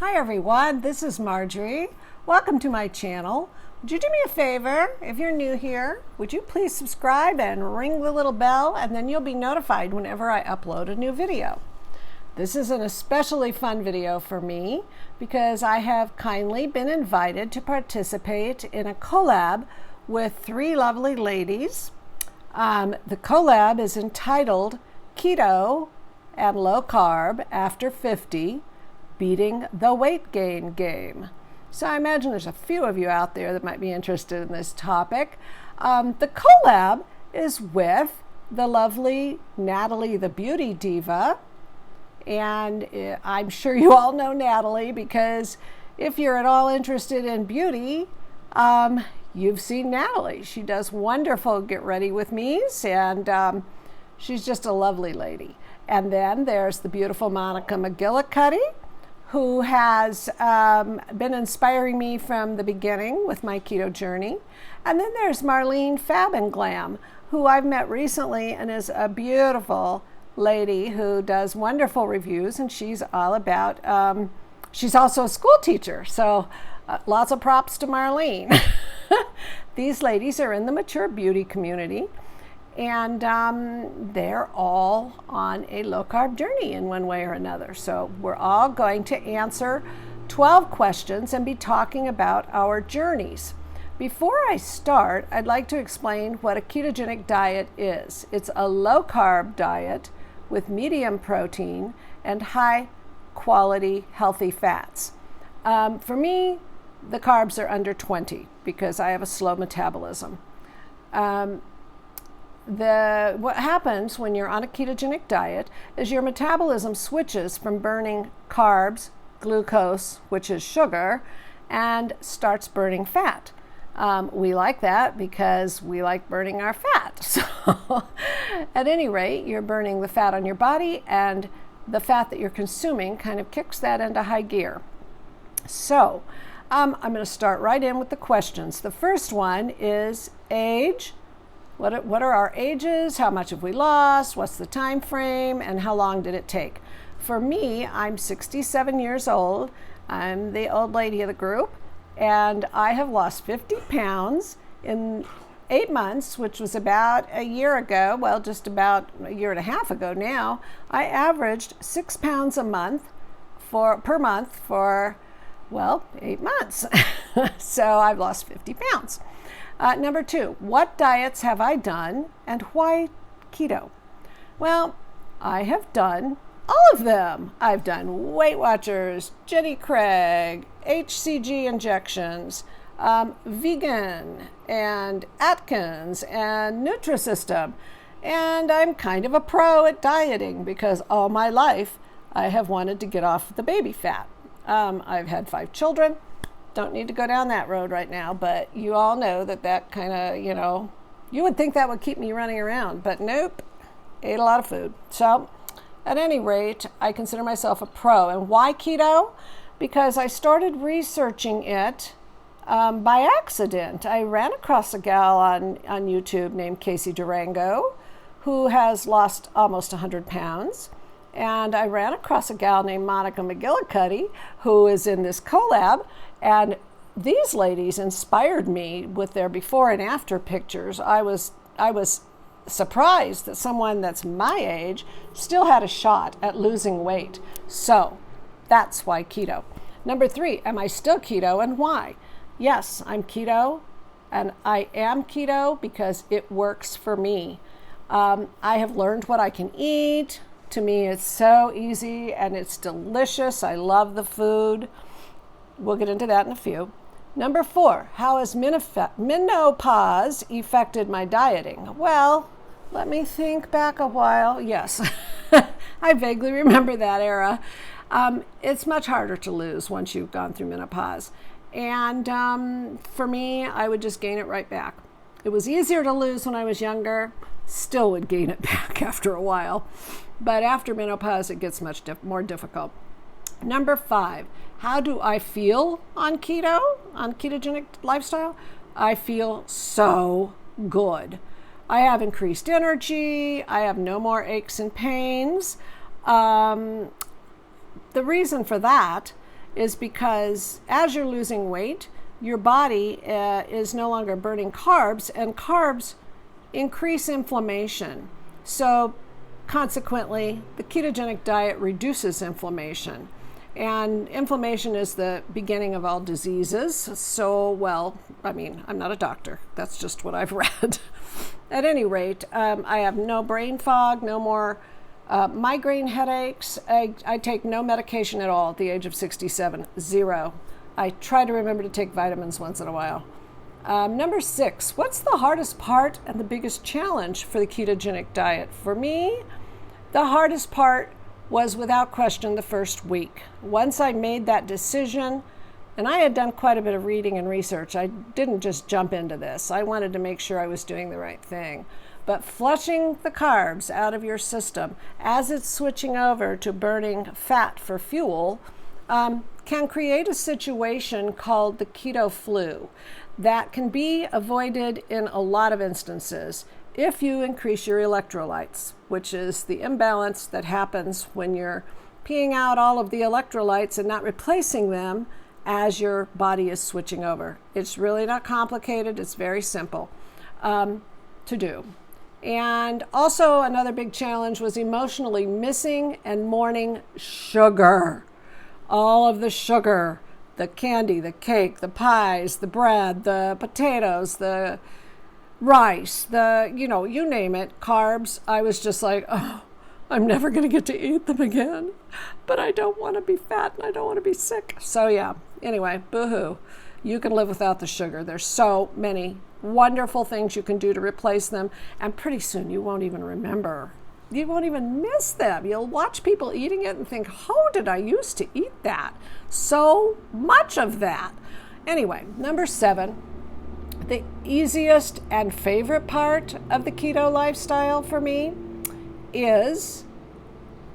Hi everyone, this is Marjorie. Welcome to my channel. Would you do me a favor, if you're new here, would you please subscribe and ring the little bell, and then you'll be notified whenever I upload a new video. This is an especially fun video for me because I have kindly been invited to participate in a collab with three lovely ladies. The collab is entitled Keto and Low Carb After 50, Beating the Weight Gain Game. So I imagine there's a few of you out there that might be interested in this topic. The collab is with the lovely Nathalie, the beauty diva. And I'm sure you all know Nathalie because if you're at all interested in beauty, you've seen Nathalie. She does wonderful get ready with me's, and she's just a lovely lady. And then there's the beautiful Monika McGillicuddy, who has been inspiring me from the beginning with my keto journey. And then there's Marlene Fab and Glam, who I've met recently and is a beautiful lady who does wonderful reviews, and she's all about, she's also a school teacher, so lots of props to Marlene. These ladies are in the mature beauty community, and they're all on a low-carb journey in one way or another. So we're all going to answer 12 questions and be talking about our journeys. Before I start, I'd like to explain what a ketogenic diet is. It's a low-carb diet with medium protein and high-quality healthy fats. For me, the carbs are under 20 because I have a slow metabolism. What happens when you're on a ketogenic diet is your metabolism switches from burning carbs, glucose, which is sugar, and starts burning fat. We like that because we like burning our fat. So at any rate, you're burning the fat on your body, and the fat that you're consuming kind of kicks that into high gear. So I'm going to start right in with the questions. The first one is age. What are our ages? How much have we lost? What's the time frame? And how long did it take? For me, I'm 67 years old. I'm the old lady of the group, and I have lost 50 pounds in 8 months, which was about a year ago. Well, just about a year and a half ago now. I averaged 6 pounds a month per month for 8 months. So I've lost 50 pounds. Number two, what diets have I done and why keto? Well, I have done all of them. I've done Weight Watchers, Jenny Craig, HCG injections, vegan, and Atkins, and Nutrisystem. And I'm kind of a pro at dieting because all my life I have wanted to get off the baby fat. I've had 5 children. Don't need to go down that road right now, but you all know that kind of, you would think that would keep me running around, but nope, ate a lot of food. So at any rate, I consider myself a pro. And why keto? Because I started researching it by accident. I ran across a gal on YouTube named Casey Durango, who has lost almost 100 pounds. And I ran across a gal named Monika McGillicuddy, who is in this collab. And these ladies inspired me with their before and after pictures. I was surprised that someone that's my age still had a shot at losing weight. So that's why keto. Number 3, am I still keto and why? Yes, I'm keto, and I am keto because it works for me. I have learned what I can eat. To me, it's so easy and it's delicious. I love the food. We'll get into that in a few. Number 4, how has menopause affected my dieting? Well, let me think back a while. Yes, I vaguely remember that era. It's much harder to lose once you've gone through menopause. And for me, I would just gain it right back. It was easier to lose when I was younger, still would gain it back after a while. But after menopause, it gets much more difficult. Number 5, how do I feel on keto, on ketogenic lifestyle? I feel so good. I have increased energy. I have no more aches and pains. The reason for that is because as you're losing weight, your body is no longer burning carbs, and carbs increase inflammation. So consequently, the ketogenic diet reduces inflammation. And inflammation is the beginning of all diseases. So, well, I mean, I'm not a doctor. That's just what I've read. At any rate, I have no brain fog, no more migraine headaches. I take no medication at all at the age of 67, 0. I try to remember to take vitamins once in a while. Number 6, what's the hardest part and the biggest challenge for the ketogenic diet? For me, the hardest part was without question the first week. Once I made that decision, and I had done quite a bit of reading and research, I didn't just jump into this. I wanted to make sure I was doing the right thing. But flushing the carbs out of your system as it's switching over to burning fat for fuel can create a situation called the keto flu that can be avoided in a lot of instances if you increase your electrolytes, which is the imbalance that happens when you're peeing out all of the electrolytes and not replacing them as your body is switching over. It's really not complicated. It's very simple to do. And also another big challenge was emotionally missing and mourning sugar. All of the sugar, the candy, the cake, the pies, the bread, the potatoes, the rice, you name it, carbs. I was just like, oh, I'm never going to get to eat them again. But I don't want to be fat and I don't want to be sick. So yeah, anyway, boo-hoo. You can live without the sugar. There's so many wonderful things you can do to replace them. And pretty soon you won't even remember. You won't even miss them. You'll watch people eating it and think, how did I used to eat that? So much of that. Anyway, number 7, the easiest and favorite part of the keto lifestyle for me is,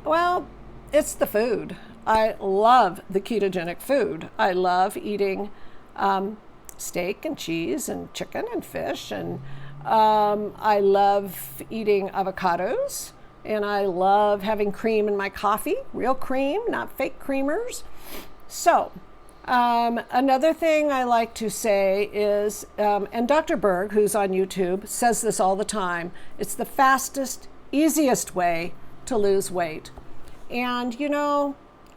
well, it's the food. I love the ketogenic food. I love eating steak and cheese and chicken and fish, and I love eating avocados, and I love having cream in my coffee, real cream, not fake creamers. So another thing I like to say is, and Dr. Berg, who's on YouTube, says this all the time, it's the fastest, easiest way to lose weight. And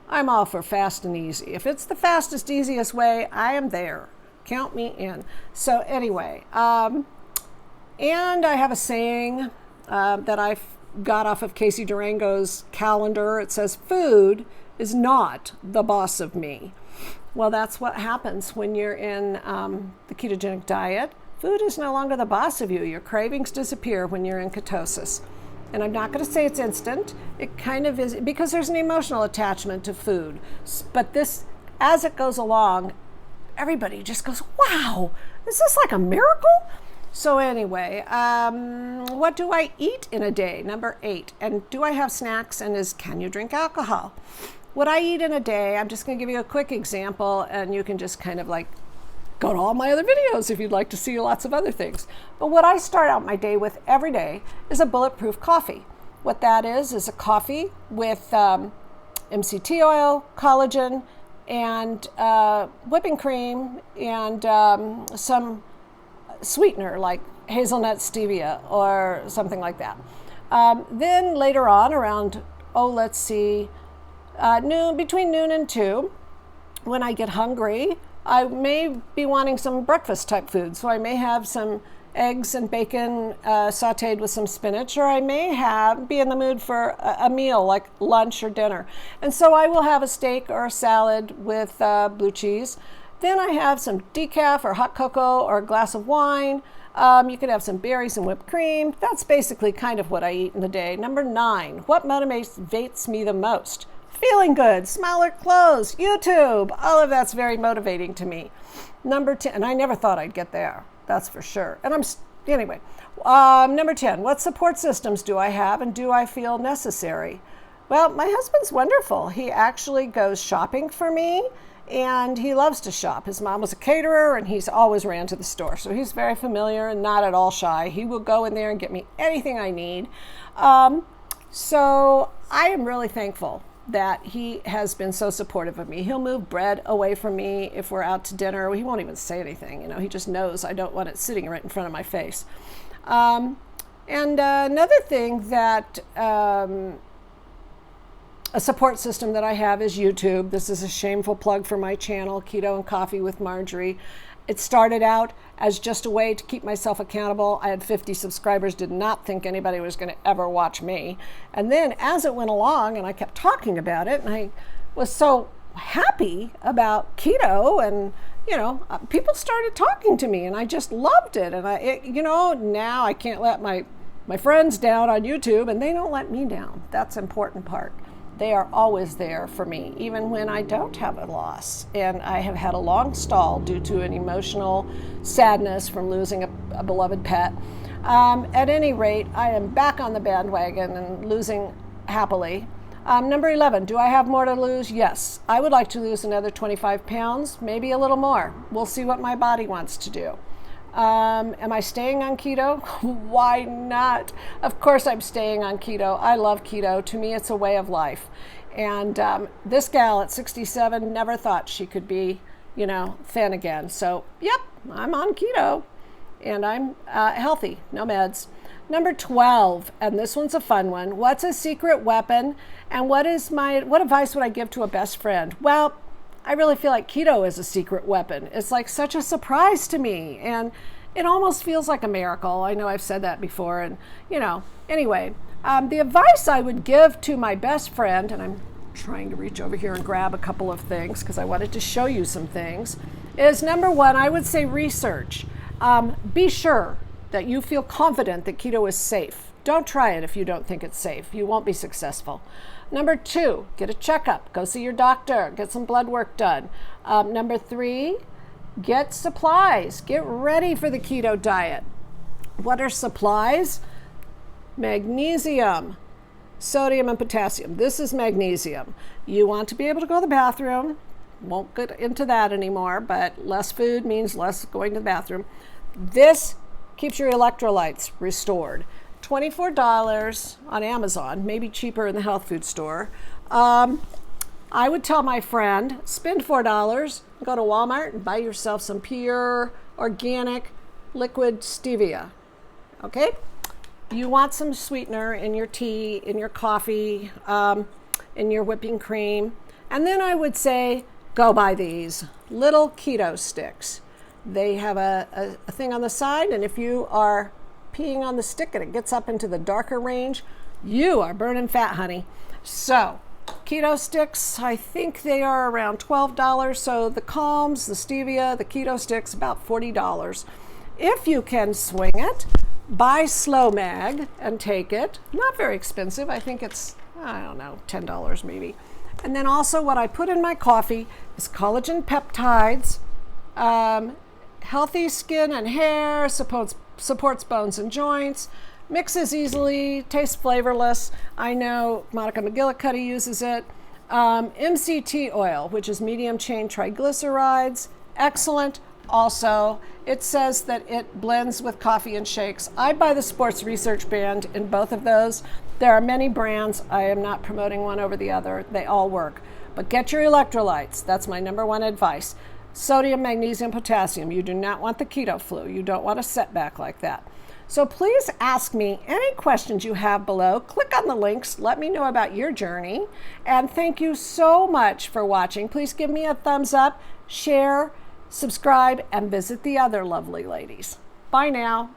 I'm all for fast and easy. If it's the fastest, easiest way, I am there. Count me in. So anyway, and I have a saying that I got off of Casey Durango's calendar. It says, food is not the boss of me. Well, that's what happens when you're in the ketogenic diet. Food is no longer the boss of you. Your cravings disappear when you're in ketosis. And I'm not going to say it's instant. It kind of is, because there's an emotional attachment to food. But this, as it goes along, everybody just goes, wow, is this like a miracle? So anyway, what do I eat in a day? Number 8. And do I have snacks? And can you drink alcohol? What I eat in a day, I'm just going to give you a quick example, and you can just kind of like go to all my other videos if you'd like to see lots of other things. But what I start out my day with every day is a bulletproof coffee. What that is a coffee with MCT oil, collagen, and whipping cream, and some sweetener like hazelnut stevia or something like that. Then later on around, noon, between noon and 2, when I get hungry, I may be wanting some breakfast type food. So I may have some eggs and bacon sauteed with some spinach, or I may be in the mood for a meal like lunch or dinner. And so I will have a steak or a salad with blue cheese. Then I have some decaf or hot cocoa or a glass of wine. You can have some berries and whipped cream. That's basically kind of what I eat in the day. Number 9, what motivates me the most? Feeling good, smaller clothes, YouTube, all of that's very motivating to me. Number 10, and I never thought I'd get there, that's for sure. And anyway, number 10, what support systems do I have and do I feel necessary? Well, my husband's wonderful. He actually goes shopping for me, and he loves to shop. His mom was a caterer, and he's always ran to the store. So he's very familiar and not at all shy. He will go in there and get me anything I need. So I am really thankful that he has been so supportive of me. He'll move bread away from me if we're out to dinner. He won't even say anything. You know, he just knows I don't want it sitting right in front of my face. And another thing that a support system that I have is YouTube. This is a shameful plug for my channel, Keto and Coffee with Marjorie. It started out as just a way to keep myself accountable. I had 50 subscribers, did not think anybody was going to ever watch me. And then as it went along and I kept talking about it, and I was so happy about keto, and you know, people started talking to me and I just loved it. And you know, now I can't let my friends down on YouTube, and they don't let me down. That's the important part. They are always there for me, even when I don't have a loss. And I have had a long stall due to an emotional sadness from losing a beloved pet. At any rate, I am back on the bandwagon and losing happily. Number 11, do I have more to lose? Yes. I would like to lose another 25 pounds, maybe a little more. We'll see what my body wants to do. Am I staying on keto? Why not? Of course I'm staying on keto. I love keto. To me, it's a way of life. And this gal at 67 never thought she could be, you know, thin again. So, yep, I'm on keto. And I'm healthy, no meds. Number 12, and this one's a fun one. What's a secret weapon? And what advice would I give to a best friend? Well, I really feel like keto is a secret weapon. It's like such a surprise to me, and it almost feels like a miracle. I know I've said that before, and you know, anyway, the advice I would give to my best friend, and I'm trying to reach over here and grab a couple of things because I wanted to show you some things, is number 1, I would say research. Be sure that you feel confident that keto is safe. Don't try it if you don't think it's safe. You won't be successful. Number 2, get a checkup. Go see your doctor. Get some blood work done. Number 3, get supplies. Get ready for the keto diet. What are supplies? Magnesium, sodium, and potassium. This is magnesium. You want to be able to go to the bathroom. Won't get into that anymore, but less food means less going to the bathroom. This keeps your electrolytes restored. $24 on Amazon, maybe cheaper in the health food store. I would tell my friend, spend $4, go to Walmart and buy yourself some pure, organic, liquid stevia. Okay? You want some sweetener in your tea, in your coffee, in your whipping cream. And then I would say, go buy these little Ketostix. They have a thing on the side, and if you are peeing on the stick and it gets up into the darker range, you are burning fat, honey. So Ketostix, I think they are around $12. So the Calms, the stevia, the Ketostix, about $40. If you can swing it, buy Slo-Mag and take it. Not very expensive. I think it's, I don't know, $10 maybe. And then also what I put in my coffee is collagen peptides, healthy skin and hair, supports bones and joints, mixes easily, tastes flavorless. I know Monika McGillicuddy uses it. MCT oil, which is medium chain triglycerides, excellent. Also, it says that it blends with coffee and shakes. I buy the Sports Research Band in both of those. There are many brands. I am not promoting one over the other. They all work. But get your electrolytes. That's my number 1 advice. Sodium, magnesium, potassium. You do not want the keto flu. You don't want a setback like that. So please ask me any questions you have below. Click on the links. Let me know about your journey. And thank you so much for watching. Please give me a thumbs up, share, subscribe, and visit the other lovely ladies. Bye now.